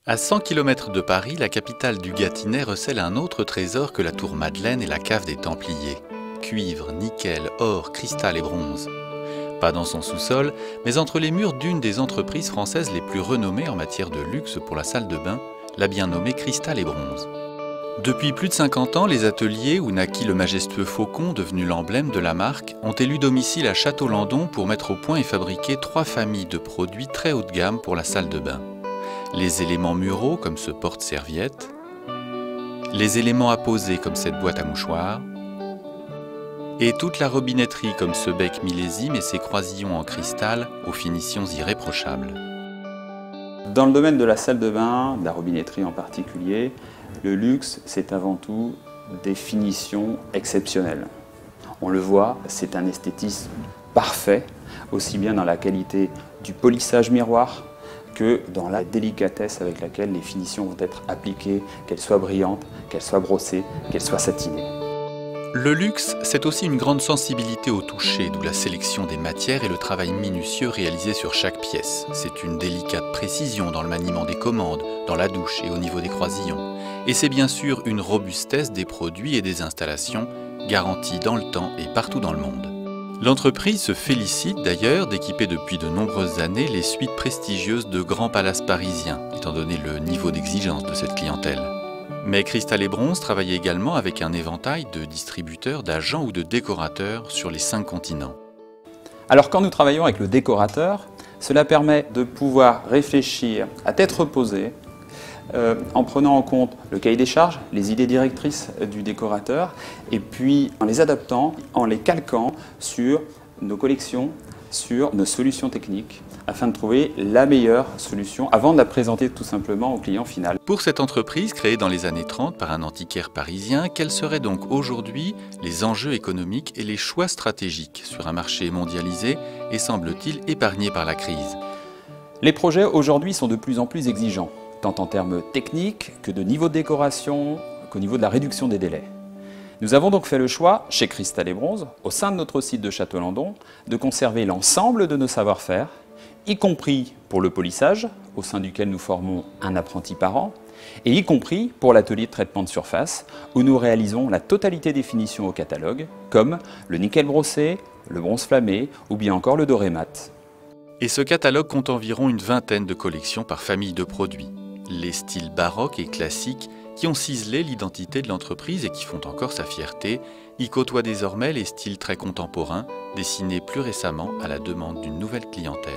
À 100 km de Paris, la capitale du Gâtinais recèle un autre trésor que la tour Madeleine et la cave des Templiers. Cuivre, nickel, or, cristal et bronze. Pas dans son sous-sol, mais entre les murs d'une des entreprises françaises les plus renommées en matière de luxe pour la salle de bain, la bien nommée Cristal et Bronze. Depuis plus de 50 ans, les ateliers où naquit le majestueux faucon devenu l'emblème de la marque ont élu domicile à Château-Landon pour mettre au point et fabriquer 3 familles de produits très haut de gamme pour la salle de bain. Les éléments muraux comme ce porte-serviette, les éléments apposés comme cette boîte à mouchoirs, et toute la robinetterie comme ce bec millésime et ses croisillons en cristal aux finitions irréprochables. Dans le domaine de la salle de bain, de la robinetterie en particulier, le luxe, c'est avant tout des finitions exceptionnelles. On le voit, c'est un esthétisme parfait, aussi bien dans la qualité du polissage miroir que dans la délicatesse avec laquelle les finitions vont être appliquées, qu'elles soient brillantes, qu'elles soient brossées, qu'elles soient satinées. Le luxe, c'est aussi une grande sensibilité au toucher, d'où la sélection des matières et le travail minutieux réalisé sur chaque pièce. C'est une délicate précision dans le maniement des commandes, dans la douche et au niveau des croisillons. Et c'est bien sûr une robustesse des produits et des installations, garantie dans le temps et partout dans le monde. L'entreprise se félicite d'ailleurs d'équiper depuis de nombreuses années les suites prestigieuses de grands palaces parisiens, étant donné le niveau d'exigence de cette clientèle. Mais Cristal et Bronze travaille également avec un éventail de distributeurs, d'agents ou de décorateurs sur les 5 continents. Alors quand nous travaillons avec le décorateur, cela permet de pouvoir réfléchir à tête reposée, en prenant en compte le cahier des charges, les idées directrices du décorateur, et puis en les adaptant, en les calquant sur nos collections, sur nos solutions techniques, afin de trouver la meilleure solution avant de la présenter tout simplement au client final. Pour cette entreprise créée dans les années 30 par un antiquaire parisien, quels seraient donc aujourd'hui les enjeux économiques et les choix stratégiques sur un marché mondialisé et semble-t-il épargné par la crise? Les projets aujourd'hui sont de plus en plus exigeants, tant en termes techniques que de niveau de décoration, qu'au niveau de la réduction des délais. Nous avons donc fait le choix, chez Cristal et Bronze, au sein de notre site de Château-Landon, de conserver l'ensemble de nos savoir-faire, y compris pour le polissage, au sein duquel nous formons un apprenti par an, et y compris pour l'atelier de traitement de surface, où nous réalisons la totalité des finitions au catalogue, comme le nickel brossé, le bronze flammé ou bien encore le doré mat. Et ce catalogue compte environ une vingtaine de collections par famille de produits. Les styles baroques et classiques qui ont ciselé l'identité de l'entreprise et qui font encore sa fierté, y côtoient désormais les styles très contemporains, dessinés plus récemment à la demande d'une nouvelle clientèle.